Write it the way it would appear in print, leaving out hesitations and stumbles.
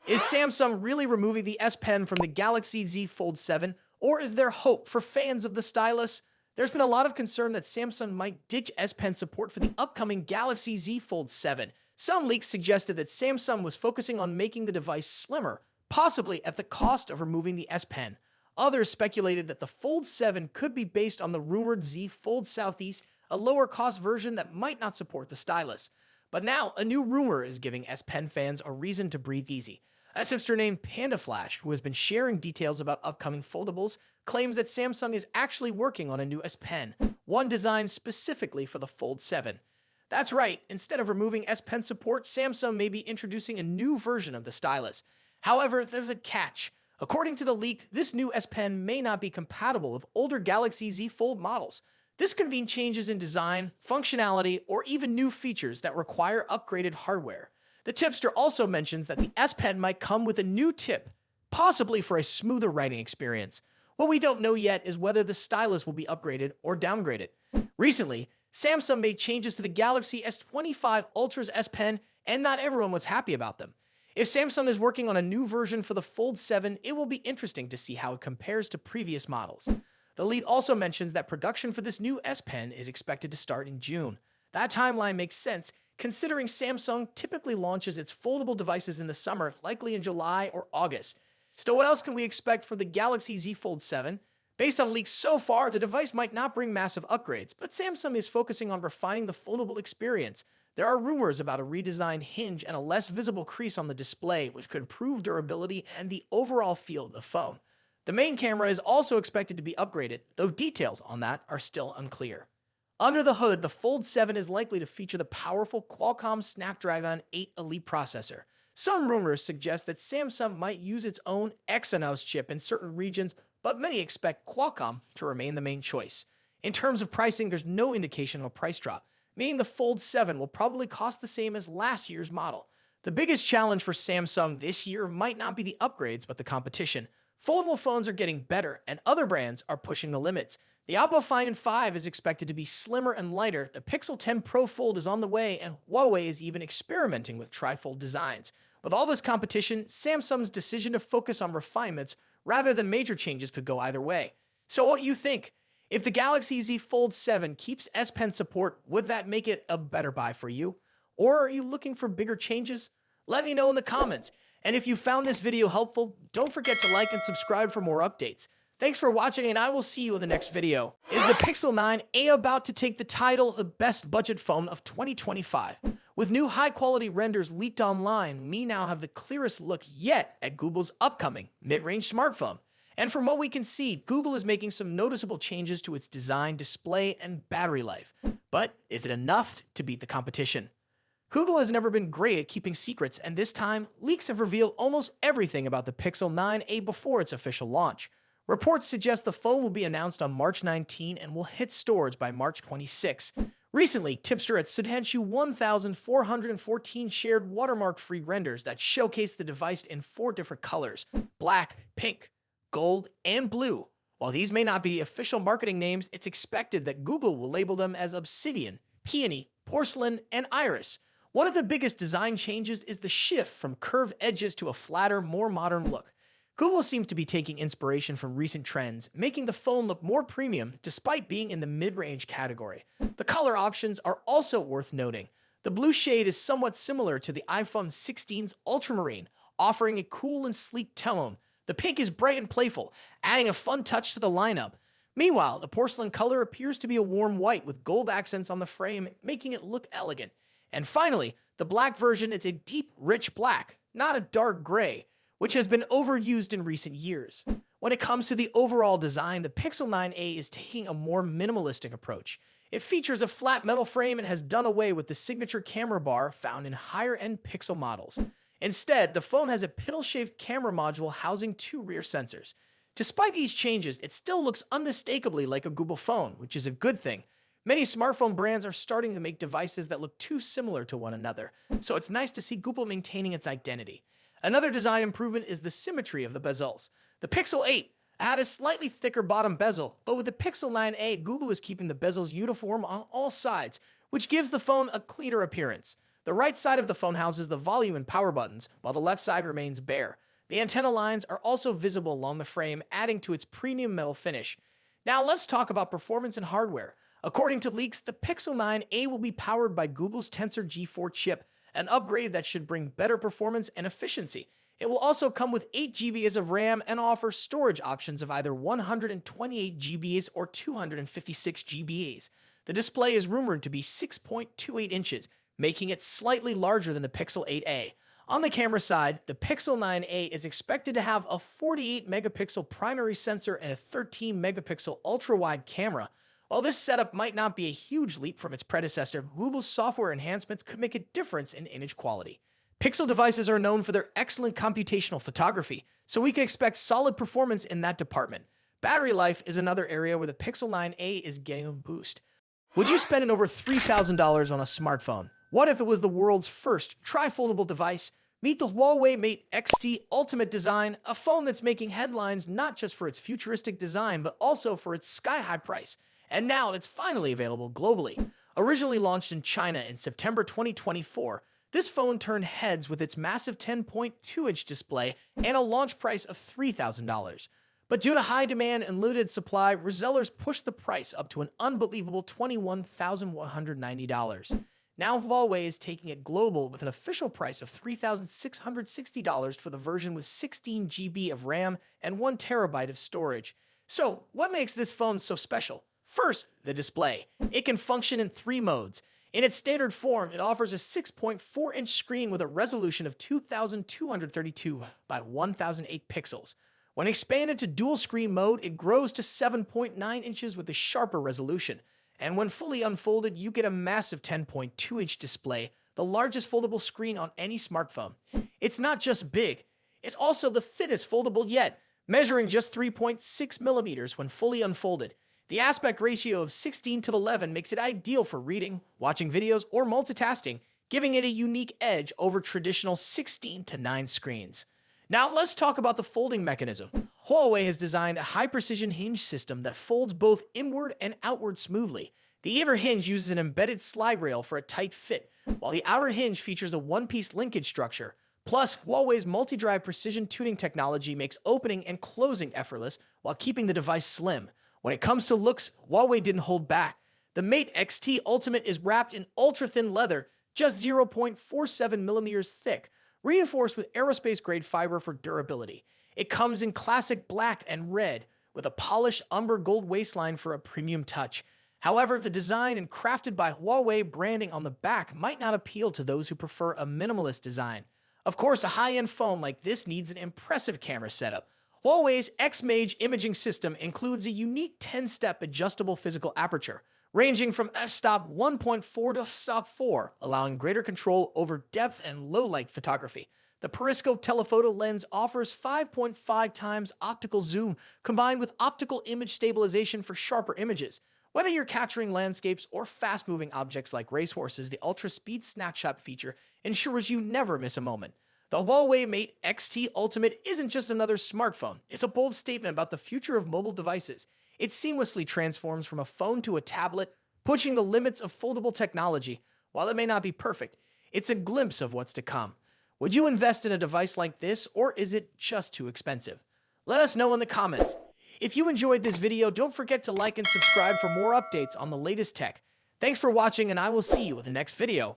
Is Samsung really removing the S Pen from the Galaxy Z Fold 7, or is there hope for fans of the stylus? There's been a lot of concern that Samsung might ditch S Pen support for the upcoming Galaxy Z Fold 7. Some leaks suggested that Samsung was focusing on making the device slimmer, possibly at the cost of removing the S Pen. Others speculated that the Fold 7 could be based on the rumored Z Fold Southeast, a lower-cost version that might not support the stylus. But now, a new rumor is giving S Pen fans a reason to breathe easy. A tipster named Panda Flash, who has been sharing details about upcoming foldables, claims that Samsung is actually working on a new S Pen, one designed specifically for the Fold 7. That's right, instead of removing S Pen support, Samsung may be introducing a new version of the stylus. However, there's a catch. According to the leak, this new S Pen may not be compatible with older Galaxy Z Fold models. This could mean changes in design, functionality, or even new features that require upgraded hardware. The tipster also mentions that the S Pen might come with a new tip, possibly for a smoother writing experience. What we don't know yet is whether the stylus will be upgraded or downgraded. Recently, Samsung made changes to the Galaxy S25 Ultra's S Pen, and not everyone was happy about them. If Samsung is working on a new version for the Fold 7, it will be interesting to see how it compares to previous models. The lead also mentions that production for this new S Pen is expected to start in June. That timeline makes sense, considering Samsung typically launches its foldable devices in the summer, likely in July or August. So what else can we expect for the Galaxy Z Fold 7? Based on leaks so far, the device might not bring massive upgrades, but Samsung is focusing on refining the foldable experience. There are rumors about a redesigned hinge and a less visible crease on the display, which could improve durability and the overall feel of the phone. The main camera is also expected to be upgraded, though details on that are still unclear. Under the hood, the Fold 7 is likely to feature the powerful Qualcomm Snapdragon 8 Elite processor. Some rumors suggest that Samsung might use its own Exynos chip in certain regions, but many expect Qualcomm to remain the main choice. In terms of pricing, there's no indication of a price drop, meaning the Fold 7 will probably cost the same as last year's model. The biggest challenge for Samsung this year might not be the upgrades, but the competition. Foldable phones are getting better, and other brands are pushing the limits. The Oppo Find N5 is expected to be slimmer and lighter, the Pixel 10 Pro Fold is on the way, and Huawei is even experimenting with Tri-fold designs. With all this competition, Samsung's decision to focus on refinements rather than major changes could go either way. So what do you think? If the Galaxy Z Fold 7 keeps S Pen support, would that make it a better buy for you? Or are you looking for bigger changes? Let me know in the comments. And if you found this video helpful, don't forget to like and subscribe for more updates. Thanks for watching, and I will see you in the next video. Is the Pixel 9a about to take the title of the best budget phone of 2025? With new high-quality renders leaked online, we now have the clearest look yet at Google's upcoming mid-range smartphone. And from what we can see, Google is making some noticeable changes to its design, display, and battery life. But is it enough to beat the competition? Google has never been great at keeping secrets, and this time, leaks have revealed almost everything about the Pixel 9a before its official launch. Reports suggest the phone will be announced on March 19 and will hit stores by March 26. Recently, tipster at Sudhanshu 1414 shared watermark-free renders that showcase the device in 4 different colors: black, pink, gold, and blue. While these may not be official marketing names, it's expected that Google will label them as obsidian, peony, porcelain, and iris. One of the biggest design changes is the shift from curved edges to a flatter, more modern look. Google seems to be taking inspiration from recent trends, making the phone look more premium despite being in the mid-range category. The color options are also worth noting. The blue shade is somewhat similar to the iPhone 16's ultramarine, offering a cool and sleek tone. The pink is bright and playful, adding a fun touch to the lineup. Meanwhile, the porcelain color appears to be a warm white with gold accents on the frame, making it look elegant. And finally, the black version is a deep, rich black, not a dark gray, which has been overused in recent years. When it comes to the overall design, the Pixel 9a is taking a more minimalistic approach. It features a flat metal frame and has done away with the signature camera bar found in higher-end Pixel models. Instead, the phone has a piddle-shaped camera module housing 2 rear sensors. Despite these changes, it still looks unmistakably like a Google phone, which is a good thing. Many smartphone brands are starting to make devices that look too similar to one another, so it's nice to see Google maintaining its identity. Another design improvement is the symmetry of the bezels. The Pixel 8 had a slightly thicker bottom bezel, but with the Pixel 9a, Google is keeping the bezels uniform on all sides, which gives the phone a cleaner appearance. The right side of the phone houses the volume and power buttons, while the left side remains bare. The antenna lines are also visible along the frame, adding to its premium metal finish. Now let's talk about performance and hardware. According to leaks, the Pixel 9a will be powered by Google's Tensor G4 chip, an upgrade that should bring better performance and efficiency. It will also come with 8 GB of RAM and offer storage options of either 128 GB or 256 GB. The display is rumored to be 6.28 inches, making it slightly larger than the Pixel 8a. On the camera side, the Pixel 9a is expected to have a 48-megapixel primary sensor and a 13-megapixel ultra-wide camera. While this setup might not be a huge leap from its predecessor, Google's software enhancements could make a difference in image quality. Pixel devices are known for their excellent computational photography, so we can expect solid performance in that department. Battery life is another area where the Pixel 9a is getting a boost. Would you spend over $3,000 on a smartphone? What if it was the world's first tri-foldable device? Meet the Huawei Mate X-T Ultimate Design, a phone that's making headlines not just for its futuristic design, but also for its sky-high price. And now it's finally available globally. Originally launched in China in September 2024, this phone turned heads with its massive 10.2-inch display and a launch price of $3,000. But due to high demand and limited supply, resellers pushed the price up to an unbelievable $21,190. Now Huawei is taking it global with an official price of $3,660 for the version with 16 GB of RAM and 1 TB of storage. So, what makes this phone so special? First, the display. It can function in 3 modes. In its standard form, it offers a 6.4-inch screen with a resolution of 2,232 by 1,008 pixels. When expanded to dual screen mode, it grows to 7.9 inches with a sharper resolution. And when fully unfolded, you get a massive 10.2-inch display, the largest foldable screen on any smartphone. It's not just big, it's also the thinnest foldable yet, measuring just 3.6 millimeters when fully unfolded. The aspect ratio of 16:11 makes it ideal for reading, watching videos, or multitasking, giving it a unique edge over traditional 16:9 screens. Now let's talk about the folding mechanism. Huawei has designed a high-precision hinge system that folds both inward and outward smoothly. The inner hinge uses an embedded slide rail for a tight fit, while the outer hinge features a one-piece linkage structure. Plus, Huawei's multi-drive precision tuning technology makes opening and closing effortless while keeping the device slim. When it comes to looks, Huawei didn't hold back. The Mate X-T Ultimate is wrapped in ultra-thin leather, just 0.47 millimeters thick, reinforced with aerospace-grade fiber for durability. It comes in classic black and red, with a polished umber gold waistline for a premium touch. However, the design and crafted by Huawei branding on the back might not appeal to those who prefer a minimalist design. Of course, a high-end phone like this needs an impressive camera setup. Huawei's X-Mage imaging system includes a unique 10-step adjustable physical aperture, ranging from f-stop 1.4 to f-stop 4, allowing greater control over depth and low-light photography. The periscope telephoto lens offers 5.5 times optical zoom, combined with optical image stabilization for sharper images. Whether you're capturing landscapes or fast-moving objects like racehorses, the ultra-speed snapshot feature ensures you never miss a moment. The Huawei Mate X-T Ultimate isn't just another smartphone. It's a bold statement about the future of mobile devices. It seamlessly transforms from a phone to a tablet, pushing the limits of foldable technology. While it may not be perfect, it's a glimpse of what's to come. Would you invest in a device like this, or is it just too expensive? Let us know in the comments. If you enjoyed this video, don't forget to like and subscribe for more updates on the latest tech. Thanks for watching, and I will see you in the next video.